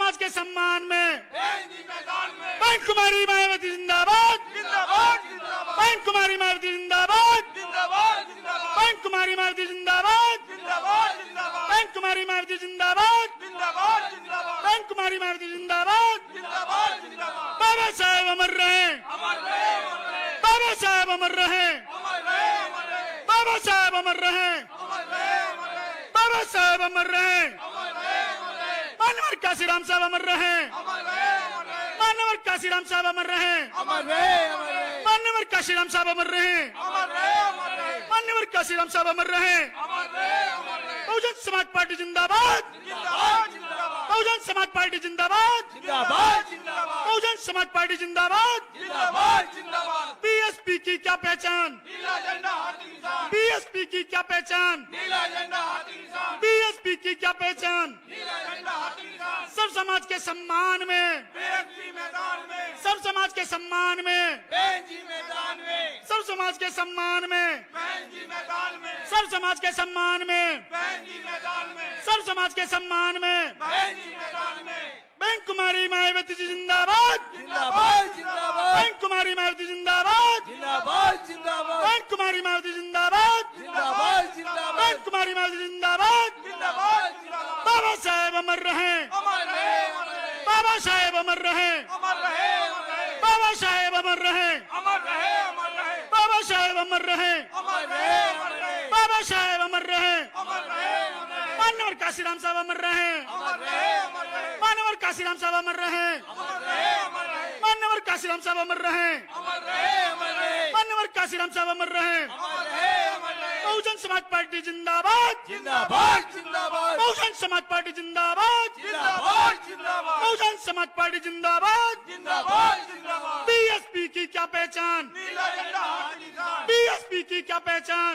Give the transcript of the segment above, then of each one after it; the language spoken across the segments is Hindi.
समाज के सम्मान में बहन कुमारी मायावती जिंदाबाद, बहन कुमारी मायावती जिंदाबाद, बहन कुमारी मायावती जिंदाबाद, बहन कुमारी मायावती जिंदाबाद, बहन कुमारी मायावती जिंदाबाद। बाबा साहेब अमर रहे, बाबा साहेब अमर रहे, बाबा साहेब अमर रहे, बाबा साहेब अमर रहे, मानवर काशीराम साहब अमर रहे, मानवर काशीराम साहब अमर रहे, मानवर काशीराम साहब अमर रहे, मानवर काशीराम साहब अमर रहे। बहुजन समाज पार्टी जिंदाबाद, बहुजन समाज पार्टी जिंदाबाद, बहुजन समाज पार्टी जिंदाबाद। बीएसपी की क्या पहचान, बीएसपी की क्या पहचान, बीएसपी की क्या पहचान। सब समाज के सम्मान में, सब समाज के सम्मान में, सब समाज के सम्मान में, सब समाज के सम्मान में, सब समाज के सम्मान में। बहन कुमारी मायावती जी जिंदाबाद, बहन कुमारी मायावती जिंदाबाद, बहन कुमारी मायावती जिंदाबाद, बहन कुमारी मायावती जिंदाबाद। बाबा साहेब अमर रहे, बाबा साहेब अमर रहे, बाबा साहेब अमर रहे, बाबा साहेब अमर रहे, बाबा साहेब अमर रहे। मानवर काशीराम साहब अमर रहे, मानवर काशीराम साहब अमर रहे, मानवर काशीराम साहब अमर रहे, मानवर काशीराम साहब अमर रहे। बहुजन समाज पार्टी जिंदाबाद, बहुजन समाज पार्टी जिंदाबाद, बहुजन समाज पार्टी जिंदाबाद। बीएसपी की क्या पहचान, बीएसपी की क्या पहचान,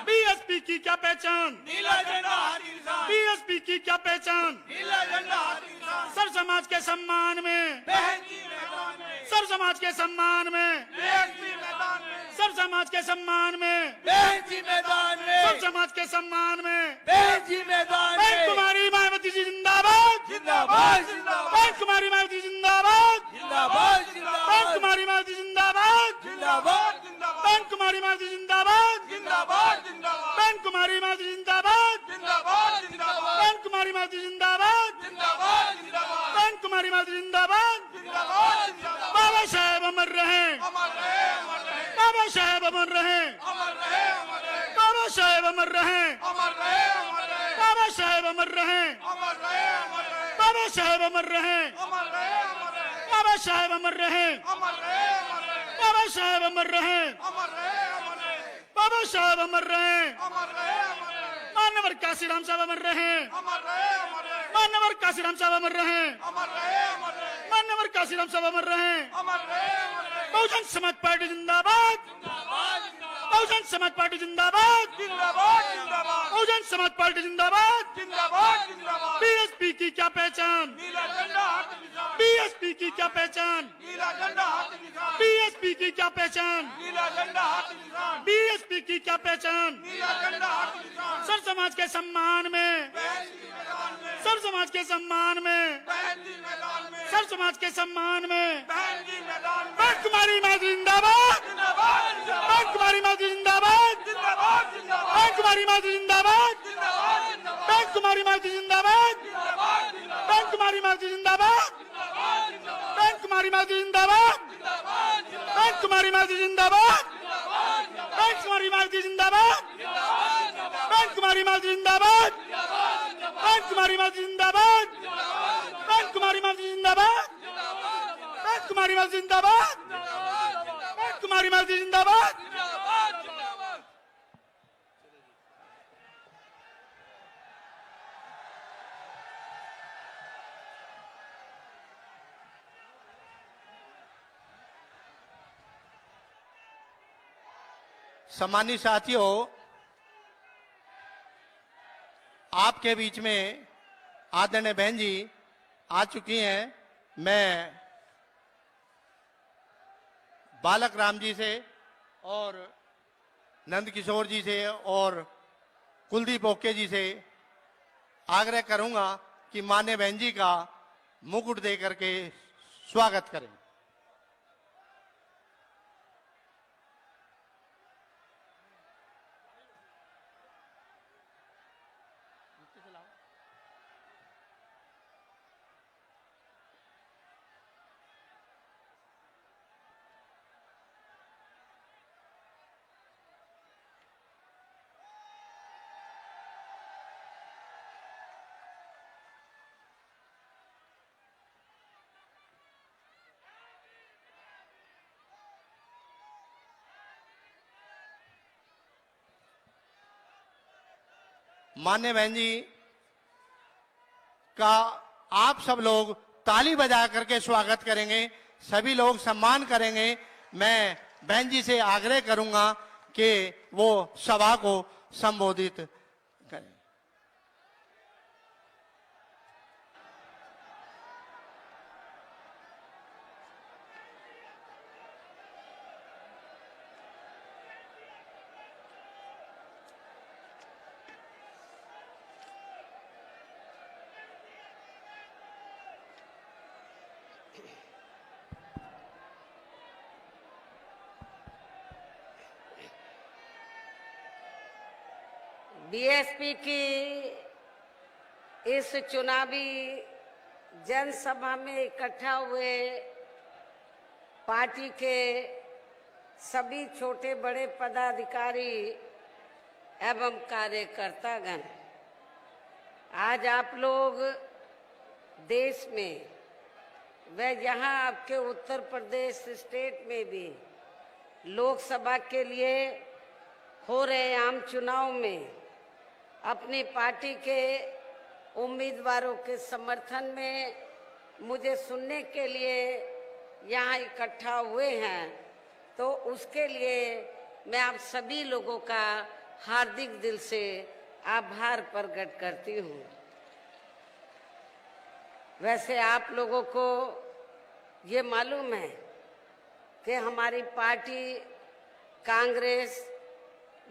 बीएसपी की क्या पहचान, बीएसपी की क्या पहचान। सब समाज के सम्मान में, सब समाज के सम्मान में, सब समाज के सम्मान में, सब समाज के सम्मान में। बहन कुमारी मायावती जी जिंदाबाद, बहन कुमारी मायावती जिंदाबाद, बहन कुमारी मायावती जिंदाबाद, बहन कुमारी मायावती जिंदाबाद, बहन कुमारी मायावती जिंदाबाद, बहन कुमारी मायावती जिंदाबाद, बहन कुमारी मायावती जिंदाबाद। बाबा साहेब अमर रहे, बाबा साहेब अमर रहे, बाबा साहेब अमर रहे, बाबा साहेब अमर रहे, बाबा साहेब अमर रहे, बाबा साहेब अमर रहे, बाबा साहेब अमर रहे, बाबा साहेब अमर रहे। मानवर काशीराम साहब अमर रहे, मानवर काशीराम साहब अमर रहे, मानवर काशीराम साहब अमर रहे। बहुजन समाज पार्टी जिंदाबाद, बहुजन समाज पार्टी जिंदाबाद, बहुजन समाज पार्टी जिंदाबाद। बीएसपी की क्या पहचान, बीएसपी की क्या पहचान, बीएसपी की क्या पहचान, बीएसपी की क्या पहचान। सब समाज के सम्मान में, सब समाज के सम्मान में, सब समाज के सम्मान में। बहन कुमारी मायावती जिंदाबाद, बहन कुमारी मायावती जिंदाबाद, बहन कुमारी मायावती जिंदाबाद, बहन कुमारी मायावती जिंदाबाद, बहन कुमारी मायावती जिंदाबाद, बहन कुमारी मायावती जिंदाबाद, बहन कुमारी मायावती जिंदाबाद, बहन कुमारी मायावती जिंदाबाद, बहन कुमारी मायावती जिंदाबाद, बहन कुमारी मायावती जिंदाबाद, बहन कुमारी मायावती जिंदाबाद, बहन कुमारी मायावती जिंदाबाद, बहन कुमारी मायावती जिंदाबाद। सम्मानित साथियों, आपके बीच में आदरणीय बहन जी आ चुकी हैं। मैं बालक राम जी से और नंद किशोर जी से और कुलदीप ओके जी से आग्रह करूंगा कि मान्य बहन जी का मुकुट दे करके स्वागत करें। मान्य बहन जी का आप सब लोग ताली बजा करके स्वागत करेंगे, सभी लोग सम्मान करेंगे। मैं बहन जी से आग्रह करूंगा कि वो सभा को संबोधित करें। बीएसपी की इस चुनावी जनसभा में इकट्ठा हुए पार्टी के सभी छोटे बड़े पदाधिकारी एवं कार्यकर्तागण, आज आप लोग देश में व यहाँ आपके उत्तर प्रदेश स्टेट में भी लोकसभा के लिए हो रहे आम चुनाव में अपनी पार्टी के उम्मीदवारों के समर्थन में मुझे सुनने के लिए यहाँ इकट्ठा हुए हैं, तो उसके लिए मैं आप सभी लोगों का हार्दिक दिल से आभार प्रकट करती हूँ। वैसे आप लोगों को ये मालूम है कि हमारी पार्टी कांग्रेस,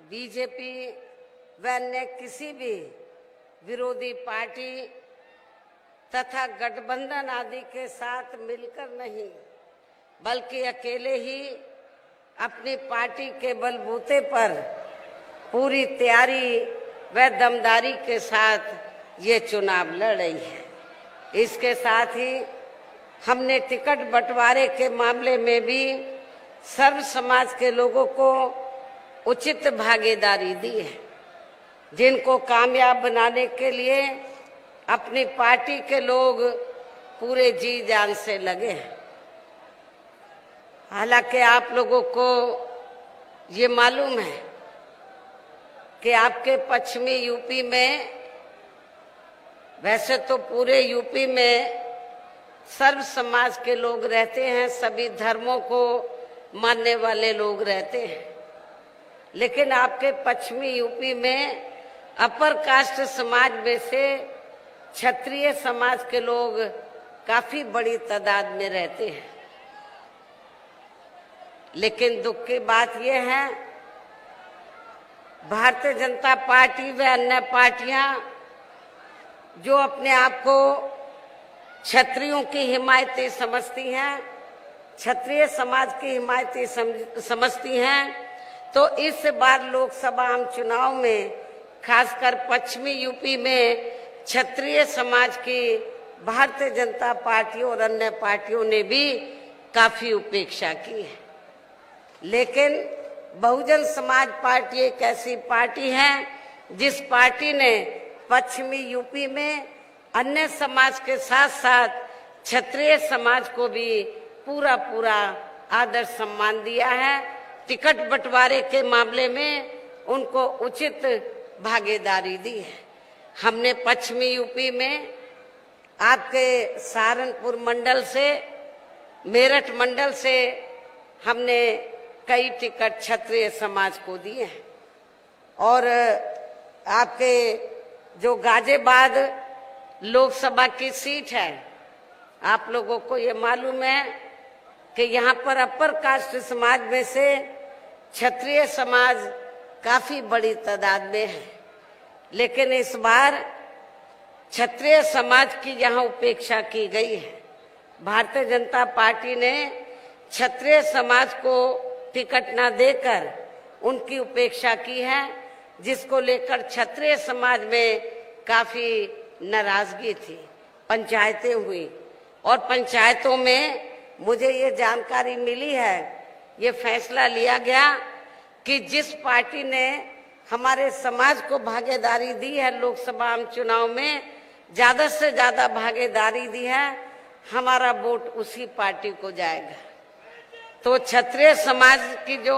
बीजेपी व अन्य किसी भी विरोधी पार्टी तथा गठबंधन आदि के साथ मिलकर नहीं, बल्कि अकेले ही अपनी पार्टी के बलबूते पर पूरी तैयारी व दमदारी के साथ ये चुनाव लड़ रही है। इसके साथ ही हमने टिकट बंटवारे के मामले में भी सर्व समाज के लोगों को उचित भागीदारी दी है, जिनको कामयाब बनाने के लिए अपनी पार्टी के लोग पूरे जी जान से लगे हैं। हालांकि आप लोगों को ये मालूम है कि आपके पश्चिमी यूपी में, वैसे तो पूरे यूपी में सर्व समाज के लोग रहते हैं, सभी धर्मों को मानने वाले लोग रहते हैं, लेकिन आपके पश्चिमी यूपी में अपर कास्ट समाज में से क्षत्रिय समाज के लोग काफी बड़ी तादाद में रहते हैं। लेकिन दुख की बात यह है, भारतीय जनता पार्टी व अन्य पार्टियां जो अपने आप को क्षत्रियों की हिमायती समझती हैं, क्षत्रिय समाज की हिमायती समझती हैं, तो इस बार लोकसभा आम चुनाव में खासकर पश्चिमी यूपी में क्षत्रिय समाज की भारतीय जनता पार्टी और अन्य पार्टियों ने भी काफी उपेक्षा की है। लेकिन बहुजन समाज पार्टी एक ऐसी पार्टी है जिस पार्टी ने पश्चिमी यूपी में अन्य समाज के साथ साथ क्षत्रिय समाज को भी पूरा पूरा आदर सम्मान दिया है। टिकट बंटवारे के मामले में उनको उचित भागीदारी दी है। हमने पश्चिमी यूपी में आपके सहारनपुर मंडल से, मेरठ मंडल से हमने कई टिकट क्षत्रिय समाज को दिए हैं, और आपके जो गाजियाबाद लोकसभा की सीट है, आप लोगों को ये मालूम है कि यहाँ पर अपर कास्ट समाज में से क्षत्रिय समाज काफी बड़ी तादाद में है, लेकिन इस बार क्षत्रिय समाज की यहाँ उपेक्षा की गई है। भारतीय जनता पार्टी ने क्षत्रिय समाज को टिकट न देकर उनकी उपेक्षा की है, जिसको लेकर क्षत्रिय समाज में काफी नाराजगी थी। पंचायतें हुई और पंचायतों में मुझे ये जानकारी मिली है, ये फैसला लिया गया कि जिस पार्टी ने हमारे समाज को भागीदारी दी है, लोकसभा चुनाव में ज्यादा से ज्यादा भागीदारी दी है, हमारा वोट उसी पार्टी को जाएगा। तो क्षत्रिय समाज की जो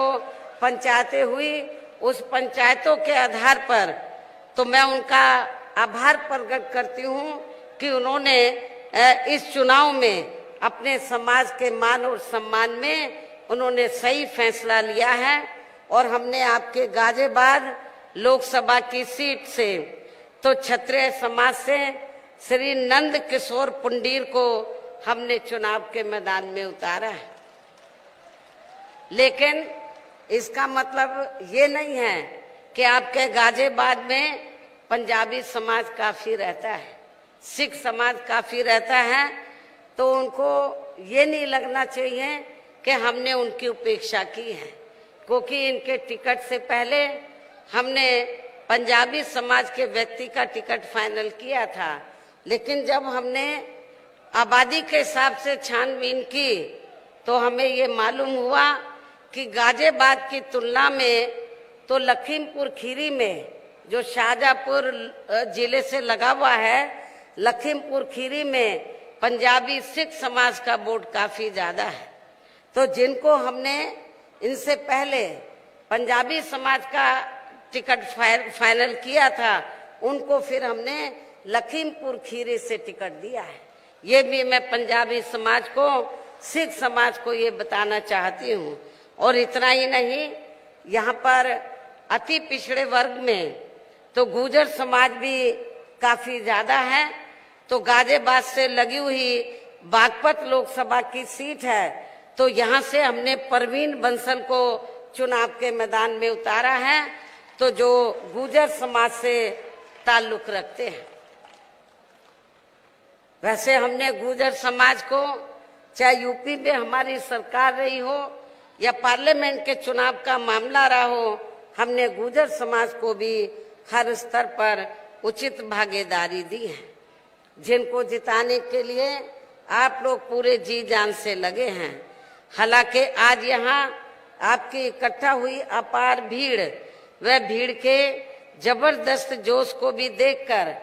पंचायतें हुई, उस पंचायतों के आधार पर तो मैं उनका आभार प्रकट करती हूँ कि उन्होंने इस चुनाव में अपने समाज के मान और सम्मान में उन्होंने सही फैसला लिया है। और हमने आपके गाजियाबाद लोकसभा की सीट से तो क्षत्रिय समाज से श्री नंद किशोर पुंडीर को हमने चुनाव के मैदान में उतारा है। लेकिन इसका मतलब ये नहीं है कि आपके गाजियाबाद में पंजाबी समाज काफी रहता है, सिख समाज काफी रहता है, तो उनको ये नहीं लगना चाहिए कि हमने उनकी उपेक्षा की है, क्योंकि इनके टिकट से पहले हमने पंजाबी समाज के व्यक्ति का टिकट फाइनल किया था। लेकिन जब हमने आबादी के हिसाब से छानबीन की तो हमें ये मालूम हुआ कि गाजियाबाद की तुलना में तो लखीमपुर खीरी में, जो शाहजहांपुर जिले से लगा हुआ है, लखीमपुर खीरी में पंजाबी सिख समाज का वोट काफी ज्यादा है। तो जिनको हमने इनसे पहले पंजाबी समाज का टिकट फाइनल किया था, उनको फिर हमने लखीमपुर खीरी से टिकट दिया है। ये भी मैं पंजाबी समाज को, सिख समाज को ये बताना चाहती हूँ। और इतना ही नहीं, यहाँ पर अति पिछड़े वर्ग में तो गुर्जर समाज भी काफी ज्यादा है। तो गाजियाबाद से लगी हुई बागपत लोकसभा की सीट है, तो यहाँ से हमने परवीन बंसल को चुनाव के मैदान में उतारा है, तो जो गुर्जर समाज से ताल्लुक रखते हैं। वैसे हमने गुर्जर समाज को, चाहे यूपी में हमारी सरकार रही हो या पार्लियामेंट के चुनाव का मामला रहा हो, हमने गुर्जर समाज को भी हर स्तर पर उचित भागीदारी दी है, जिनको जिताने के लिए आप लोग पूरे जी जान से लगे हैं। हालांकि आज यहाँ आपकी इकट्ठा हुई अपार भीड़, वह भीड़ के जबरदस्त जोश को भी देखकर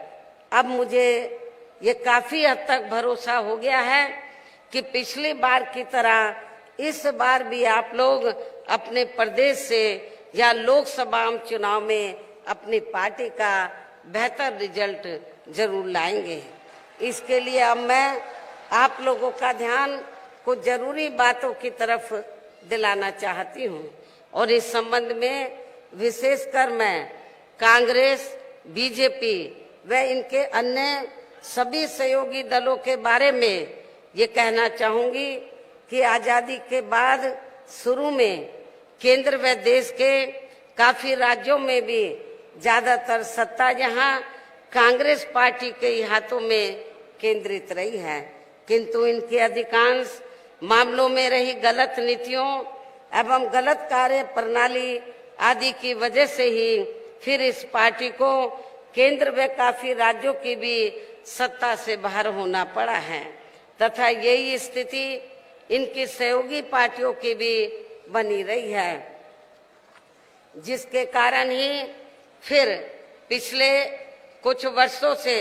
अब मुझे ये काफी हद तक भरोसा हो गया है कि पिछली बार की तरह इस बार भी आप लोग अपने प्रदेश से या लोकसभा चुनाव में अपनी पार्टी का बेहतर रिजल्ट जरूर लाएंगे। इसके लिए अब मैं आप लोगों का ध्यान कुछ जरूरी बातों की तरफ दिलाना चाहती हूँ। और इस संबंध में विशेषकर मैं कांग्रेस, बीजेपी व इनके अन्य सभी सहयोगी दलों के बारे में ये कहना चाहूंगी कि आजादी के बाद शुरू में केंद्र व देश के काफी राज्यों में भी ज्यादातर सत्ता यहाँ कांग्रेस पार्टी के हाथों में केंद्रित रही है, किंतु इनके अधिकांश मामलों में रही गलत नीतियों एवं गलत कार्य प्रणाली आदि की वजह से ही फिर इस पार्टी को केंद्र व काफी राज्यों की भी सत्ता से बाहर होना पड़ा है, तथा यही स्थिति इनकी सहयोगी पार्टियों की भी बनी रही है, जिसके कारण ही फिर पिछले कुछ वर्षों से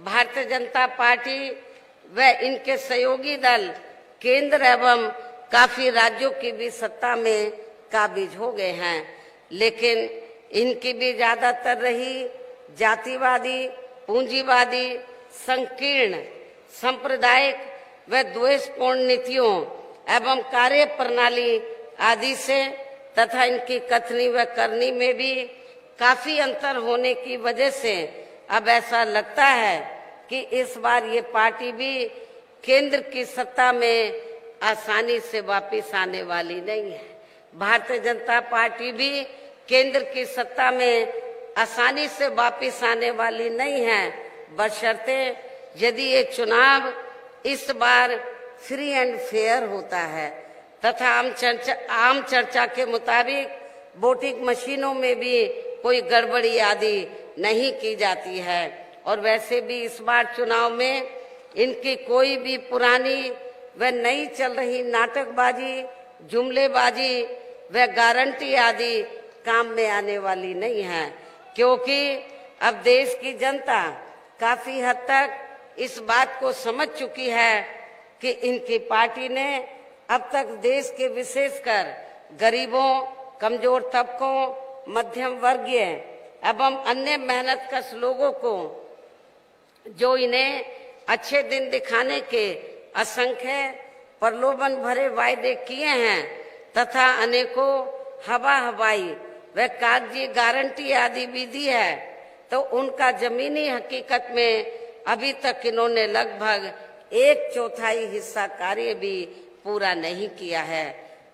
भारतीय जनता पार्टी व इनके सहयोगी दल केंद्र एवं काफी राज्यों की भी सत्ता में काबिज हो गए हैं। लेकिन इनकी भी ज्यादातर रही जातिवादी, पूंजीवादी, संकीर्ण, सांप्रदायिक व द्वेषपूर्ण नीतियों एवं कार्य प्रणाली आदि से तथा इनकी कथनी व करनी में भी काफी अंतर होने की वजह से अब ऐसा लगता है कि इस बार ये पार्टी भी केंद्र की सत्ता में आसानी से वापस आने वाली नहीं है। भारतीय जनता पार्टी भी केंद्र की सत्ता में आसानी से वापस आने वाली नहीं है। बशर्ते यदि ये चुनाव इस बार फ्री एंड फेयर होता है तथा आम चर्चा के मुताबिक वोटिंग मशीनों में भी कोई गड़बड़ी आदि नहीं की जाती है। और वैसे भी इस बार चुनाव में इनकी कोई भी पुरानी व नई चल रही नाटकबाजी, जुमलेबाजी व गारंटी आदि काम में आने वाली नहीं है, क्योंकि अब देश की जनता काफी हद तक इस बात को समझ चुकी है कि इनकी पार्टी ने अब तक देश के विशेषकर गरीबों, कमजोर तबकों, मध्यम वर्गीय एवं अन्य मेहनतकश लोगों को जो इन्हें अच्छे दिन दिखाने के असंख्य प्रलोभन भरे वायदे किए हैं तथा अनेकों हवाई व कागजी गारंटी आदि भी दी है, तो उनका जमीनी हकीकत में अभी तक इन्होंने लगभग 1/4 हिस्सा कार्य भी पूरा नहीं किया है,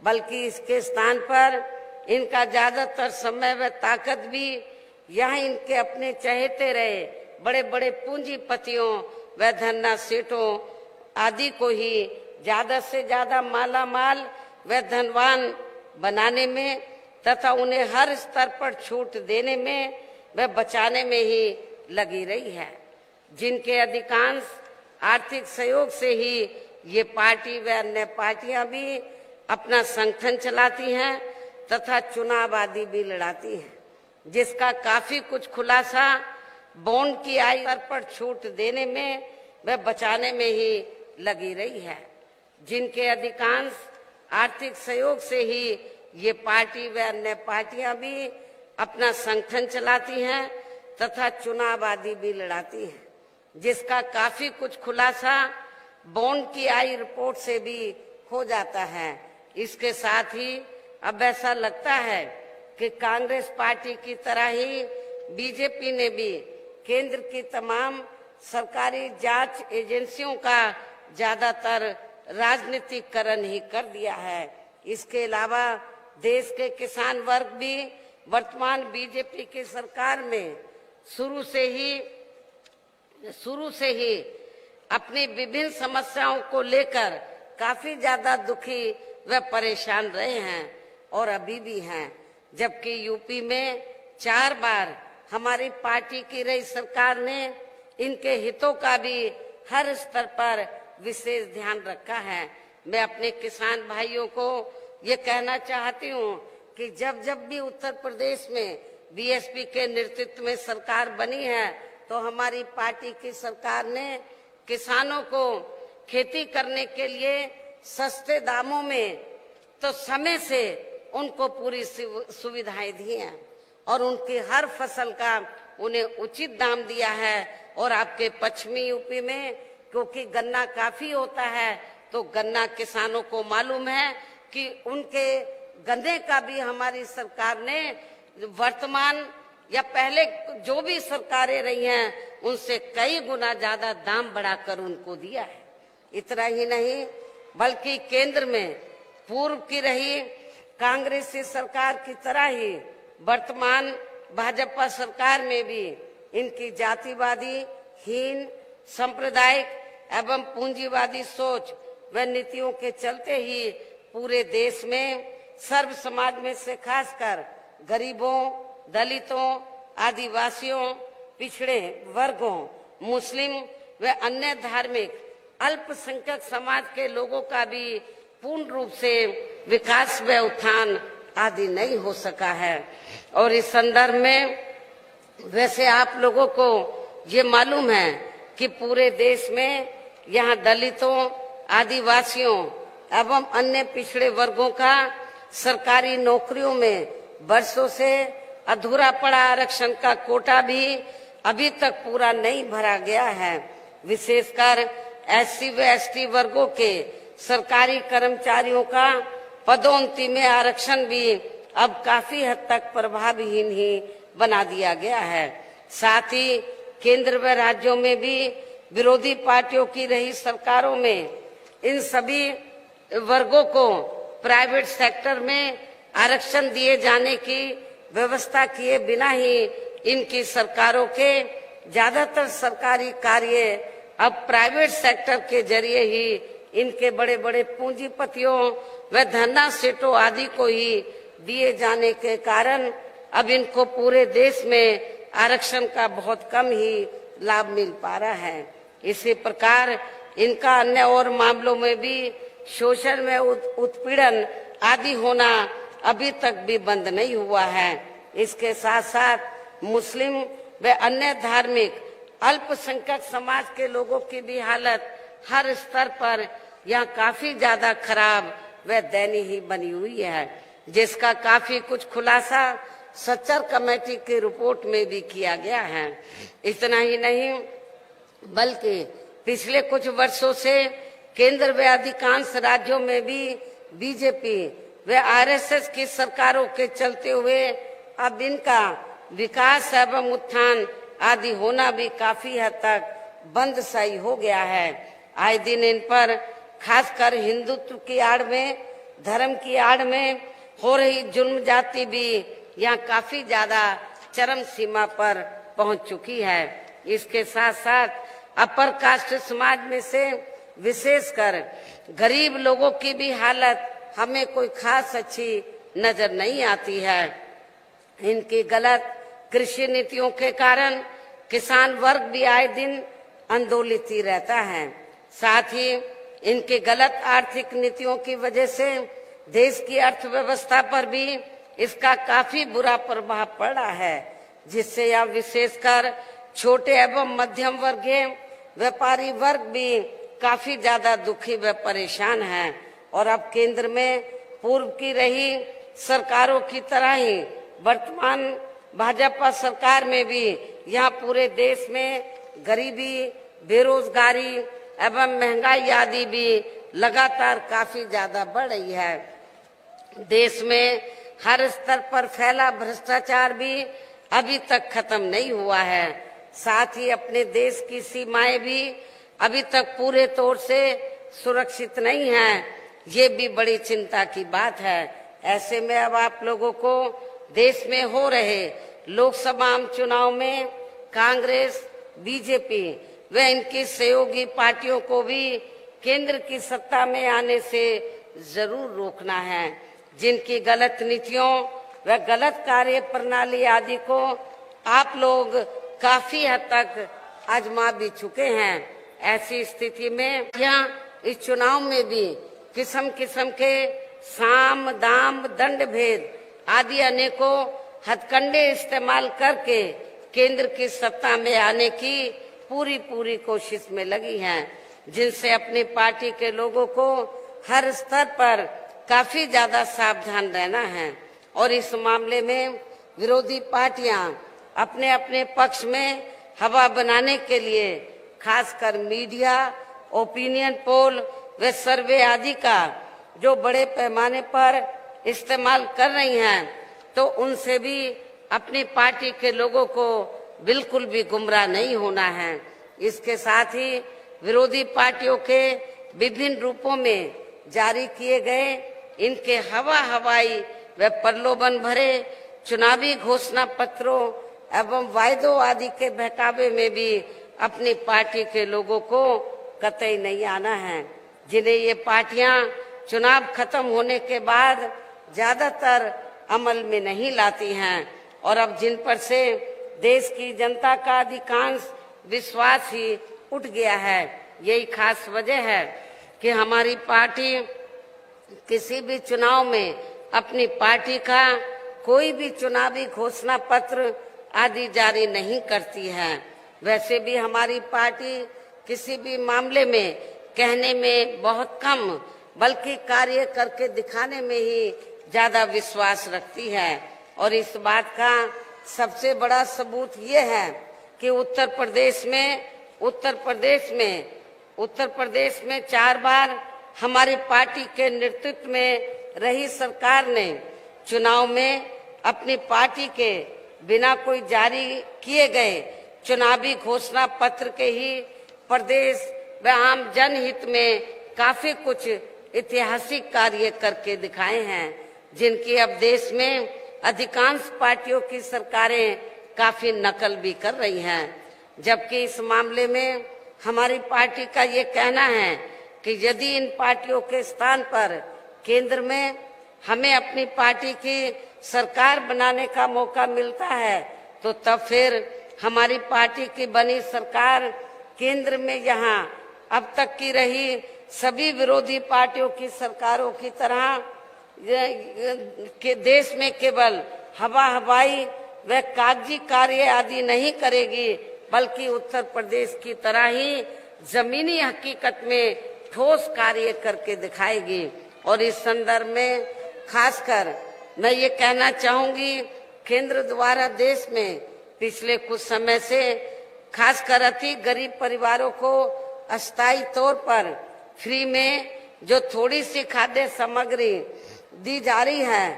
बल्कि इसके स्थान पर इनका ज्यादातर समय व ताकत भी यहाँ इनके अपने चहेते रहे बड़े बड़े पूंजीपतियों व धन्ना सेठों आदि को ही ज्यादा से ज्यादा माला माल व धनवान बनाने में तथा उन्हें हर स्तर पर छूट देने में व बचाने में ही लगी रही है, जिनके अधिकांश आर्थिक सहयोग से ही ये पार्टी व अन्य पार्टियां भी अपना संगठन चलाती हैं तथा चुनाव आदि भी लड़ाती हैं, जिसका काफी कुछ खुलासा बॉन्ड की आयु पर छूट देने में व बचाने में ही लगी रही है, जिनके अधिकांश आर्थिक सहयोग से ही ये पार्टी व अन्य पार्टियां भी अपना संगठन चलाती हैं तथा चुनाव आदि भी लड़ाती हैं, जिसका काफी कुछ खुलासा बॉन्ड की आई रिपोर्ट से भी हो जाता है। इसके साथ ही अब ऐसा लगता है कि कांग्रेस पार्टी की तरह ही बीजेपी ने भी केंद्र की तमाम सरकारी जांच एजेंसियों का ज्यादातर राजनीतिकरण ही कर दिया है। इसके अलावा देश के किसान वर्ग भी वर्तमान बीजेपी की सरकार में शुरू से ही अपनी विभिन्न समस्याओं को लेकर काफी ज्यादा दुखी व परेशान रहे हैं और अभी भी हैं, जबकि यूपी में 4 बार हमारी पार्टी की रही सरकार ने इनके हितों का भी हर स्तर पर विशेष ध्यान रखा है। मैं अपने किसान भाइयों को ये कहना चाहती हूँ कि जब जब भी उत्तर प्रदेश में बीएसपी के नेतृत्व में सरकार बनी है तो हमारी पार्टी की सरकार ने किसानों को खेती करने के लिए सस्ते दामों में तो समय से उनको पूरी सुविधाएं दी हैं और उनकी हर फसल का उन्हें उचित दाम दिया है। और आपके पश्चिमी यूपी में क्योंकि गन्ना काफी होता है तो गन्ना किसानों को मालूम है कि उनके गन्ने का भी हमारी सरकार ने वर्तमान या पहले जो भी सरकारें रही हैं उनसे कई गुना ज्यादा दाम बढ़ाकर उनको दिया है। इतना ही नहीं बल्कि केंद्र में पूर्व की रही कांग्रेसी सरकार की तरह ही वर्तमान भाजपा सरकार में भी इनकी जातिवादी, हीन, सांप्रदायिक एवं पूंजीवादी सोच व नीतियों के चलते ही पूरे देश में सर्व समाज में से खासकर गरीबों, दलितों, आदिवासियों, पिछड़े वर्गों, मुस्लिम व अन्य धार्मिक अल्पसंख्यक समाज के लोगों का भी पूर्ण रूप से विकास व उत्थान आदि नहीं हो सका है। और इस संदर्भ में वैसे आप लोगों को ये मालूम है कि पूरे देश में यहाँ दलितों, आदिवासियों एवं अन्य पिछड़े वर्गों का सरकारी नौकरियों में वर्षों से अधूरा पड़ा आरक्षण का कोटा भी अभी तक पूरा नहीं भरा गया है। विशेषकर एससी व एसटी वर्गों के सरकारी कर्मचारियों का पदोन्नति में आरक्षण भी अब काफी हद तक प्रभावहीन ही बना दिया गया है। साथ ही केंद्र व राज्यों में भी विरोधी पार्टियों की रही सरकारों में इन सभी वर्गों को प्राइवेट सेक्टर में आरक्षण दिए जाने की व्यवस्था किए बिना ही इनकी सरकारों के ज्यादातर सरकारी कार्य अब प्राइवेट सेक्टर के जरिए ही इनके बड़े बड़े पूंजीपतियों व धन्ना सेठों आदि को ही दिए जाने के कारण अब इनको पूरे देश में आरक्षण का बहुत कम ही लाभ मिल पा रहा है। इसी प्रकार इनका अन्य और मामलों में भी शोषण में उत्पीड़न आदि होना अभी तक भी बंद नहीं हुआ है। इसके साथ साथ मुस्लिम व अन्य धार्मिक अल्पसंख्यक समाज के लोगों की भी हालत हर स्तर पर यहाँ काफी ज्यादा खराब व दयनीय ही बनी हुई है, जिसका काफी कुछ खुलासा सच्चर कमेटी की रिपोर्ट में भी किया गया है। इतना ही नहीं बल्कि पिछले कुछ वर्षों से केंद्र व अधिकांश राज्यों में भी बीजेपी व आरएसएस की सरकारों के चलते हुए अब इनका विकास एवं उत्थान आदि होना भी काफी हद तक बंद सा हो गया है। आए दिन इन पर खासकर हिंदुत्व की आड़ में, धर्म की आड़ में हो रही जुल्म जाति भी यहाँ काफी ज्यादा चरम सीमा पर पहुंच चुकी है। इसके साथ साथ अपर कास्ट समाज में से विशेषकर गरीब लोगों की भी हालत हमें कोई खास अच्छी नजर नहीं आती है। इनकी गलत कृषि नीतियों के कारण किसान वर्ग भी आए दिन आंदोलित ही रहता है। साथ ही इनके गलत आर्थिक नीतियों की वजह से देश की अर्थव्यवस्था पर भी इसका काफी बुरा प्रभाव पड़ रहा है, जिससे यह विशेषकर छोटे एवं मध्यम वर्गीय व्यापारी वर्ग भी काफी ज्यादा दुखी व परेशान है। और अब केंद्र में पूर्व की रही सरकारों की तरह ही वर्तमान भाजपा सरकार में भी यहाँ पूरे देश में गरीबी, बेरोजगारी एवं महंगाई आदि भी लगातार काफी ज्यादा बढ़ रही है। देश में हर स्तर पर फैला भ्रष्टाचार भी अभी तक खत्म नहीं हुआ है। साथ ही अपने देश की सीमाएं भी अभी तक पूरे तौर से सुरक्षित नहीं हैं। ये भी बड़ी चिंता की बात है। ऐसे में अब आप लोगों को देश में हो रहे लोकसभा चुनाव में कांग्रेस, बीजेपी व इनकी सहयोगी पार्टियों को भी केंद्र की सत्ता में आने से जरूर रोकना है। जिनकी गलत नीतियों व गलत कार्य प्रणाली आदि को आप लोग काफी हद तक आजमा भी चुके हैं। ऐसी स्थिति में यहाँ इस चुनाव में भी किस्म किस्म के साम, दाम, दंड भेद आदि अनेकों हथकंडे इस्तेमाल करके केंद्र की सत्ता में आने की पूरी कोशिश में लगी हैं, जिनसे अपनी पार्टी के लोगों को हर स्तर पर काफी ज्यादा सावधान रहना है। और इस मामले में विरोधी पार्टियां अपने अपने पक्ष में हवा बनाने के लिए खासकर मीडिया, ओपिनियन पोल व सर्वे आदि का जो बड़े पैमाने पर इस्तेमाल कर रही हैं, तो उनसे भी अपनी पार्टी के लोगों को बिल्कुल भी गुमराह नहीं होना है। इसके साथ ही विरोधी पार्टियों के विभिन्न रूपों में जारी किए गए इनके हवाई व प्रलोभन भरे चुनावी घोषणा पत्रों एवं वायदों आदि के बहकावे में भी अपनी पार्टी के लोगों को कतई नहीं आना है, जिन्हें ये पार्टियां चुनाव खत्म होने के बाद ज्यादातर अमल में नहीं लाती हैं। और अब जिन पर से देश की जनता का अधिकांश विश्वास ही उठ गया है, यही खास वजह है कि हमारी पार्टी किसी भी चुनाव में अपनी पार्टी का कोई भी चुनावी घोषणा पत्र आदि जारी नहीं करती है। वैसे भी हमारी पार्टी किसी भी मामले में कहने में बहुत कम बल्कि कार्य करके दिखाने में ही ज्यादा विश्वास रखती है। और इस बात का सबसे बड़ा सबूत ये है कि उत्तर प्रदेश में 4 बार हमारी पार्टी के नेतृत्व में रही सरकार ने चुनाव में अपनी पार्टी के बिना कोई जारी किए गए चुनावी घोषणा पत्र के ही प्रदेश व आम जनहित में काफी कुछ ऐतिहासिक कार्य करके दिखाए हैं, जिनकी अब देश में अधिकांश पार्टियों की सरकारें काफी नकल भी कर रही हैं। जबकि इस मामले में हमारी पार्टी का ये कहना है कि यदि इन पार्टियों के स्थान पर केंद्र में हमें अपनी पार्टी की सरकार बनाने का मौका मिलता है तो तब फिर हमारी पार्टी की बनी सरकार केंद्र में यहाँ अब तक की रही सभी विरोधी पार्टियों की सरकारों की तरह के देश में केवल हवाई व कागजी कार्य आदि नहीं करेगी, बल्कि उत्तर प्रदेश की तरह ही जमीनी हकीकत में ठोस कार्य करके दिखाएगी। और इस संदर्भ में खासकर मैं ये कहना चाहूंगी, केंद्र द्वारा देश में पिछले कुछ समय से खासकर अति गरीब परिवारों को अस्थायी तौर पर फ्री में जो थोड़ी सी खाद्य सामग्री दी जा रही है,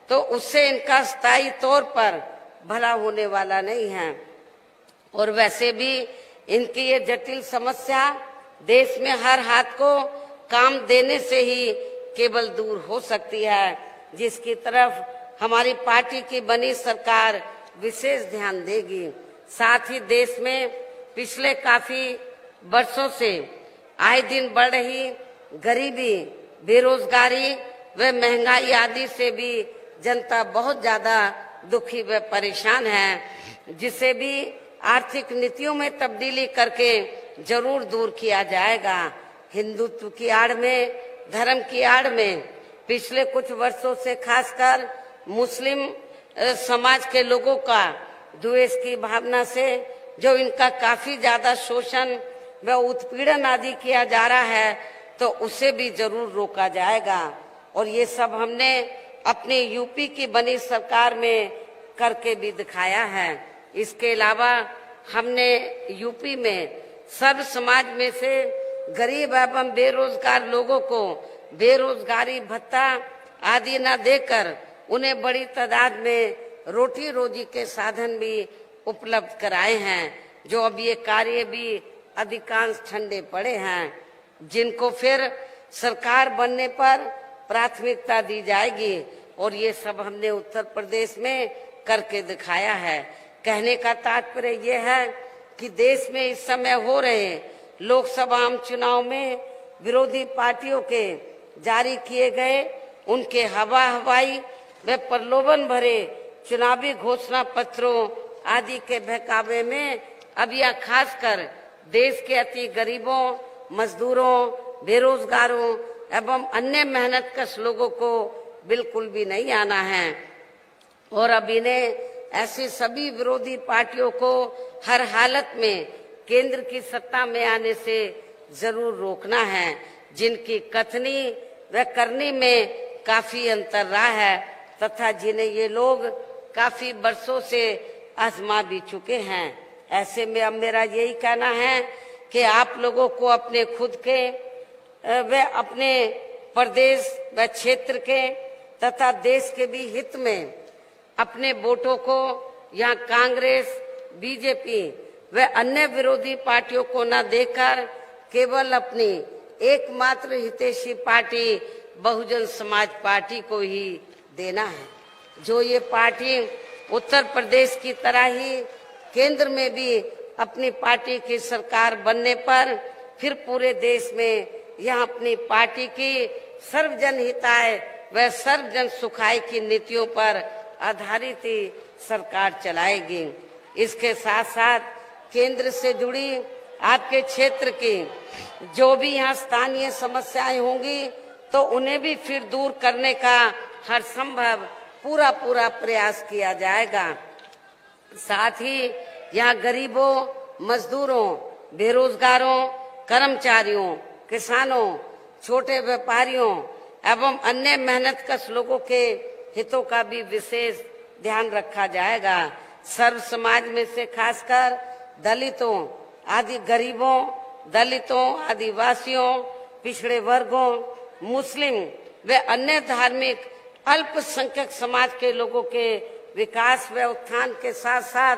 तो उससे इनका स्थायी तौर पर भला होने वाला नहीं है। और वैसे भी इनकी ये जटिल समस्या देश में हर हाथ को काम देने से ही केवल दूर हो सकती है, जिसकी तरफ हमारी पार्टी की बनी सरकार विशेष ध्यान देगी। साथ ही देश में पिछले काफी वर्षों से आए दिन बढ़ रही गरीबी, बेरोजगारी व महंगाई आदि से भी जनता बहुत ज्यादा दुखी व परेशान है, जिसे भी आर्थिक नीतियों में तब्दीली करके जरूर दूर किया जाएगा। हिंदुत्व की आड़ में, धर्म की आड़ में पिछले कुछ वर्षों से खासकर मुस्लिम समाज के लोगों का द्वेष की भावना से जो इनका काफी ज्यादा शोषण व उत्पीड़न आदि किया जा रहा है, तो उसे भी जरूर रोका जाएगा। और ये सब हमने अपने यूपी की बनी सरकार में करके भी दिखाया है। इसके अलावा हमने यूपी में सर्व समाज में से गरीब एवं बेरोजगार लोगों को बेरोजगारी भत्ता आदि न देकर उन्हें बड़ी तादाद में रोटी रोजी के साधन भी उपलब्ध कराए हैं, जो अब ये कार्य भी अधिकांश ठंडे पड़े हैं, जिनको फिर सरकार बनने पर प्राथमिकता दी जाएगी। और ये सब हमने उत्तर प्रदेश में करके दिखाया है। कहने का तात्पर्य ये है कि देश में इस समय हो रहे लोकसभा आम चुनाव में विरोधी पार्टियों के जारी किए गए उनके हवाई व प्रलोभन भरे चुनावी घोषणा पत्रों आदि के बहकावे में अब यह खासकर देश के अति गरीबों, मजदूरों, बेरोजगारों एवं अन्य मेहनतकश लोगों को बिल्कुल भी नहीं आना है। और अब इन्हें ऐसी सभी विरोधी पार्टियों को हर हालत में केंद्र की सत्ता में आने से जरूर रोकना है, जिनकी कथनी व करनी में काफी अंतर रहा है तथा जिन्हें ये लोग काफी वर्षों से आजमा भी चुके हैं। ऐसे में अब मेरा यही कहना है कि आप लोगों को अपने खुद के व अपने प्रदेश व क्षेत्र के तथा देश के भी हित में अपने वोटों को यहाँ कांग्रेस, बीजेपी व अन्य विरोधी पार्टियों को न देकर केवल अपनी एकमात्र हितैषी पार्टी बहुजन समाज पार्टी को ही देना है, जो ये पार्टी उत्तर प्रदेश की तरह ही केंद्र में भी अपनी पार्टी की सरकार बनने पर फिर पूरे देश में यह अपनी पार्टी की सर्वजन हिताय व सर्वजन सुखाय की नीतियों पर आधारित ही सरकार चलाएगी। इसके साथ साथ केंद्र से जुड़ी आपके क्षेत्र की जो भी यहाँ स्थानीय समस्याएं होंगी तो उन्हें भी फिर दूर करने का हर संभव पूरा प्रयास किया जाएगा। साथ ही यहाँ गरीबों, मजदूरों, बेरोजगारों, कर्मचारियों, किसानों, छोटे व्यापारियों एवं अन्य मेहनतकश लोगों के हितों का भी विशेष ध्यान रखा जाएगा। सर्व समाज में से खासकर दलितों आदि गरीबों, दलितों, आदिवासियों, पिछड़े वर्गों, मुस्लिम व अन्य धार्मिक अल्पसंख्यक समाज के लोगों के विकास व उत्थान के साथ साथ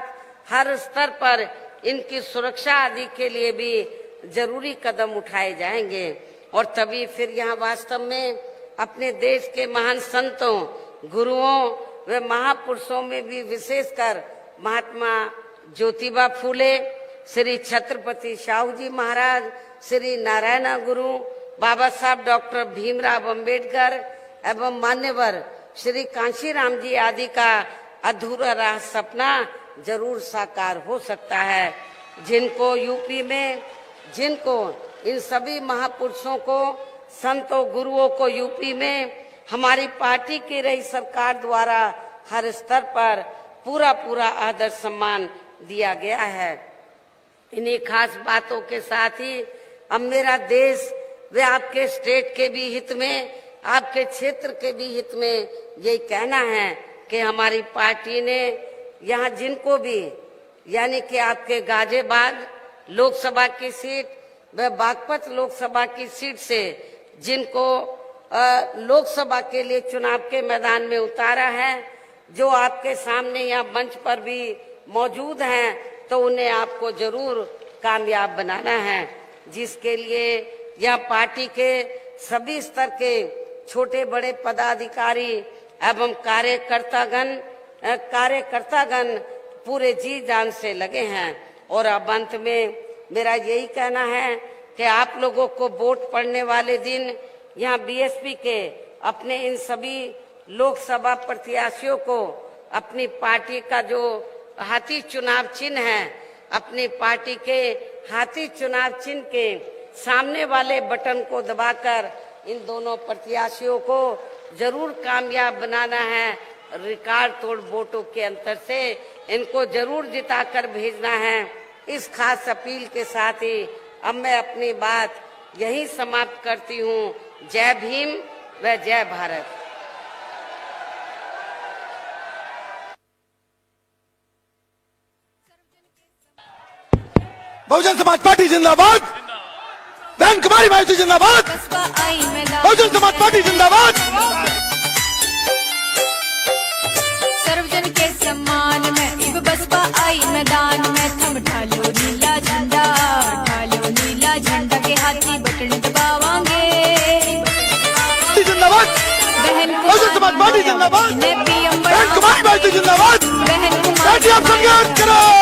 हर स्तर पर इनकी सुरक्षा आदि के लिए भी जरूरी कदम उठाए जाएंगे। और तभी फिर यहाँ वास्तव में अपने देश के महान संतों, गुरुओं व महापुरुषों में भी विशेषकर महात्मा ज्योतिबा फूले, श्री छत्रपति शाहू जी महाराज, श्री नारायण गुरु, बाबा साहब डॉक्टर भीमराव अंबेडकर एवं मान्यवर श्री कांशीराम जी आदि का अधूरा रहा सपना जरूर साकार हो सकता है। जिनको यूपी में, जिनको इन सभी महापुरुषों को, संतों गुरुओं को यूपी में हमारी पार्टी की रही सरकार द्वारा हर स्तर पर पूरा आदर सम्मान दिया गया है। इन्हीं खास बातों के साथ ही अब मेरा देश व आपके स्टेट के भी हित में, आपके क्षेत्र के भी हित में यही कहना है कि हमारी पार्टी ने यहाँ जिनको भी, यानी कि आपके गाजियाबाद लोकसभा की सीट व बागपत लोकसभा की सीट से जिनको लोकसभा के लिए चुनाव के मैदान में उतारा है, जो आपके सामने यहाँ मंच पर भी मौजूद हैं, तो उन्हें आपको जरूर कामयाब बनाना है। जिसके लिए यह पार्टी के सभी स्तर के छोटे बड़े पदाधिकारी एवं कार्यकर्तागण पूरे जी जान से लगे हैं। और अब अंत में मेरा यही कहना है कि आप लोगों को वोट पड़ने वाले दिन यहाँ बीएसपी के अपने इन सभी लोकसभा प्रत्याशियों को अपनी पार्टी का जो हाथी चुनाव चिन्ह है, अपनी पार्टी के हाथी चुनाव चिन्ह के सामने वाले बटन को दबाकर इन दोनों प्रत्याशियों को जरूर कामयाब बनाना है। रिकॉर्ड तोड़ वोटों के अंतर से इनको जरूर जिताकर भेजना है। इस खास अपील के साथ ही अब मैं अपनी बात यही समाप्त करती हूँ। जय भीम व जय भारत। बहुजन समाज पार्टी जिंदाबाद, बहन कुमारी माइती जिंदाबाद, बहुजन समाज पार्टी जिंदाबाद। सर्वजन के सम्मान में इब बसपा आई मैदान में, थम ढालो नीला झंडा, ढालो नीला झंडा के हाथी बटन दबावांगे। जिंदाबाद, बहुजन समाज पार्टी जिंदाबाद, बहन कुमारी माइती जिंदाबाद। बहन आप संघर्ष करो।